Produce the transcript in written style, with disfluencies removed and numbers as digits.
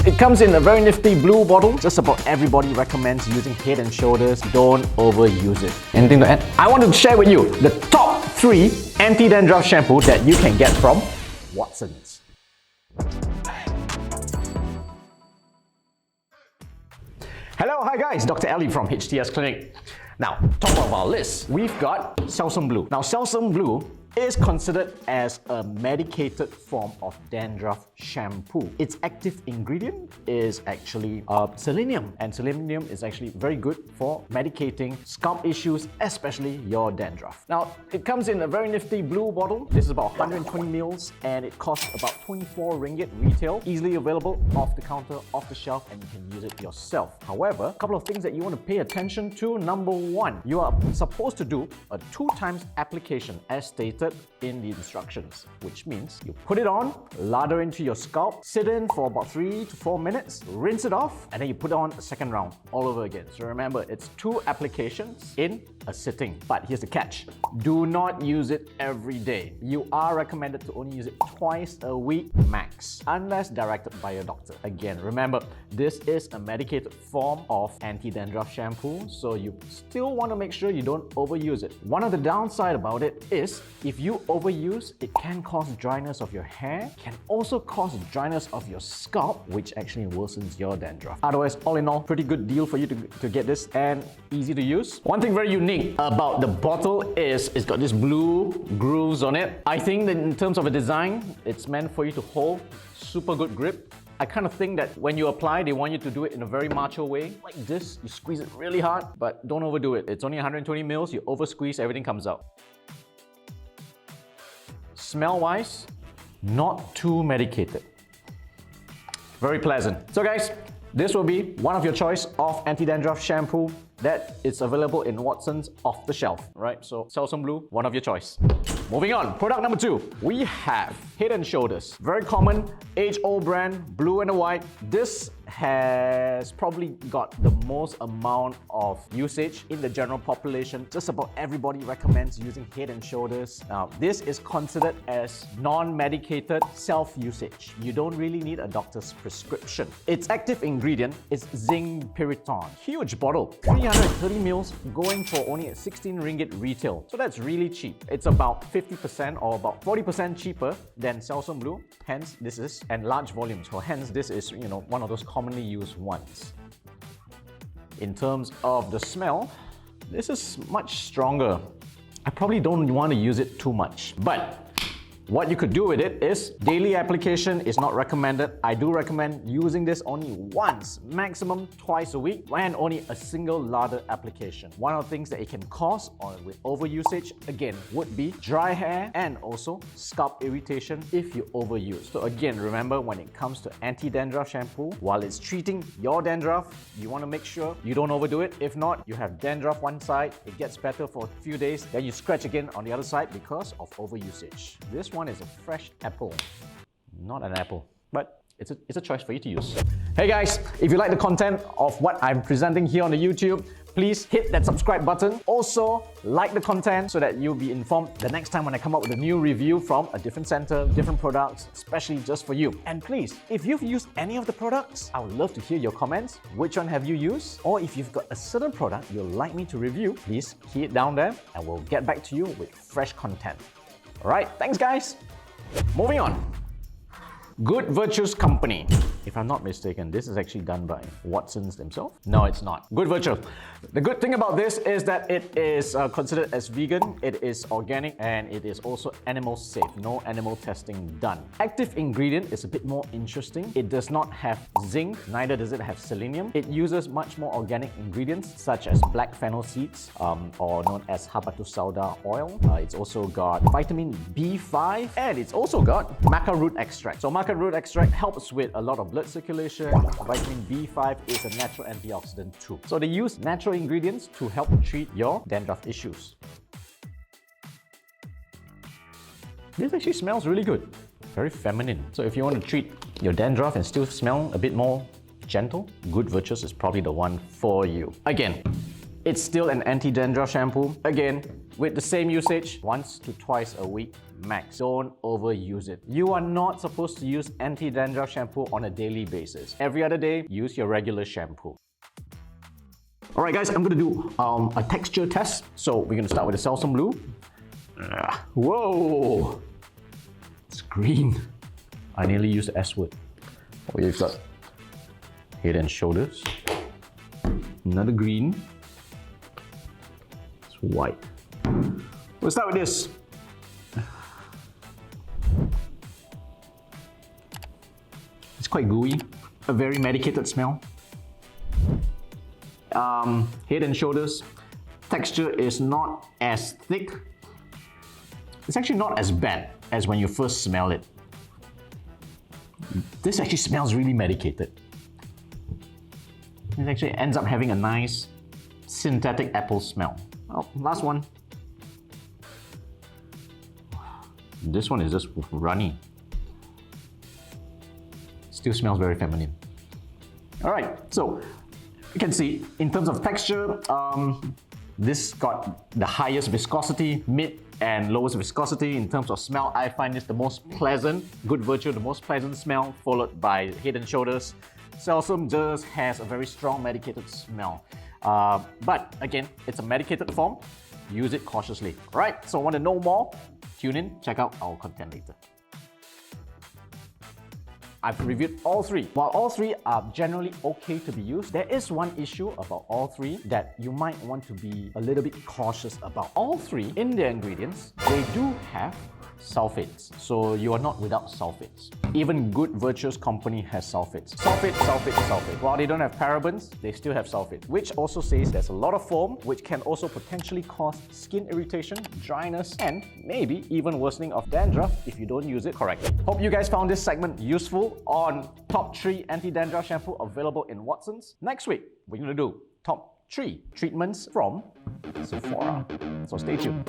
It comes in a very nifty blue bottle. Just about everybody recommends using Head & Shoulders. Don't overuse it. Anything to add? I want to share with you the top 3 anti-dandruff shampoo that you can get from Watsons. Hello, hi guys, Dr. Aly from HTS Clinic. Now, top of our list, we've got Selsun Blue. Now, Selsun Blue is considered as a medicated form of dandruff shampoo. Its active ingredient is actually selenium, and selenium is actually very good for medicating scalp issues, especially your dandruff. Now, it comes in a very nifty blue bottle. This is about 120 mils and it costs about 24 ringgit retail. Easily available off the counter, off the shelf, and you can use it yourself. However, a couple of things that you want to pay attention to. Number 1, you are supposed to do a 2 times application as stated in the instructions, which means you put it on, lather into your scalp, sit in for about 3 to 4 minutes, rinse it off, and then you put on a second round all over again. So remember, it's 2 applications in a sitting. But here's the catch. Do not use it every day. You are recommended to only use it twice a week max, unless directed by your doctor. Again, remember, this is a medicated form of anti-dandruff shampoo, so you still want to make sure you don't overuse it. One of the downside about it is if you overuse, it can cause dryness of your hair, can also cause dryness of your scalp, which actually worsens your dandruff. Otherwise, all in all, pretty good deal for you to get this and easy to use. One thing very unique about the bottle is it's got this blue grooves on it. I think that in terms of a design, it's meant for you to hold super good grip. I kind of think that when you apply, they want you to do it in a very macho way. Like this, you squeeze it really hard, but don't overdo it. It's only 120 mils, you over squeeze, everything comes out. Smell-wise, not too medicated. Very pleasant. So guys, this will be one of your choice of anti-dandruff shampoo that is available in Watsons off the shelf, right? So Selsun Blue, one of your choice. Moving on, product number 2, we have Head & Shoulders. Very common, age-old brand, blue and white. This has probably got the most amount of usage in the general population. Just about everybody recommends using Head & Shoulders. Now, this is considered as non-medicated self-usage. You don't really need a doctor's prescription. Its active ingredient is zinc pyriton. Huge bottle, 330 mils, going for only 16 ringgit retail. So that's really cheap. It's about 50% or about 40% cheaper than Selsun Blue. Hence, this is, and large volumes. So hence, this is, one of those commonly used ones. In terms of the smell, this is much stronger. I probably don't want to use it too much, but what you could do with it is daily application is not recommended. I do recommend using this only once, maximum twice a week, and only a single lather application. One of the things that it can cause with overusage, again, would be dry hair and also scalp irritation if you overuse. So again, remember, when it comes to anti-dandruff shampoo, while it's treating your dandruff, you want to make sure you don't overdo it. If not, you have dandruff one side, it gets better for a few days, then you scratch again on the other side because of overusage. This one is a fresh apple, not an apple, but it's a choice for you to use. Hey guys, if you like the content of what I'm presenting here on the YouTube, please hit that subscribe button. Also, like the content so that you'll be informed the next time when I come up with a new review from a different center, different products, especially just for you. And please, if you've used any of the products, I would love to hear your comments. Which one have you used? Or if you've got a certain product you'd like me to review, please key it down there and we'll get back to you with fresh content. Alright, thanks guys! Moving on. Good Virtues Company. If I'm not mistaken, this is actually done by Watsons themselves. No, it's not. Good Virtues. The good thing about this is that it is considered as vegan, it is organic, and it is also animal safe. No animal testing done. Active ingredient is a bit more interesting. It does not have zinc, neither does it have selenium. It uses much more organic ingredients such as black fennel seeds, or known as habatus sauda oil. It's also got vitamin B5, and it's also got maca root extract. So maca root extract helps with a lot of blood circulation. Vitamin B5 is a natural antioxidant too. So they use natural ingredients to help treat your dandruff issues. This actually smells really good. Very feminine. So if you want to treat your dandruff and still smell a bit more gentle, Good Virtues is probably the one for you. Again, it's still an anti-dandruff shampoo. Again, with the same usage, once to twice a week max. Don't overuse it. You are not supposed to use anti-dandruff shampoo on a daily basis. Every other day, use your regular shampoo. Alright guys, I'm gonna do a texture test. So we're gonna start with the Selsun Blue. Whoa! It's green. I nearly used the S word. Oh, you've got Head and Shoulders. Another green. It's white. We'll start with this. It's quite gooey. A very medicated smell. Head and Shoulders. Texture is not as thick. It's actually not as bad as when you first smell it. This actually smells really medicated. It actually ends up having a nice synthetic apple smell. Oh, last one. This one is just runny. Still smells very feminine. Alright, so you can see in terms of texture, this got the highest viscosity, mid and lowest viscosity. In terms of smell, I find this the most pleasant, Good Virtue, the most pleasant smell, followed by Head and Shoulders. Selsun just has a very strong medicated smell. But again, it's a medicated form. Use it cautiously. Alright, so want to know more? Tune in, check out our content later. I've reviewed all three. While all three are generally okay to be used, there is one issue about all three that you might want to be a little bit cautious about. All three, in their ingredients, they do have sulfates. So you are not without sulfates. Even Good Virtue's company has sulfates. Sulfate, sulfate, sulfate. While they don't have parabens, they still have sulfate, which also says there's a lot of foam, which can also potentially cause skin irritation, dryness, and maybe even worsening of dandruff if you don't use it correctly. Hope you guys found this segment useful on top 3 anti-dandruff shampoo available in Watsons. Next week, we're going to do top 3 treatments from Sephora. So stay tuned.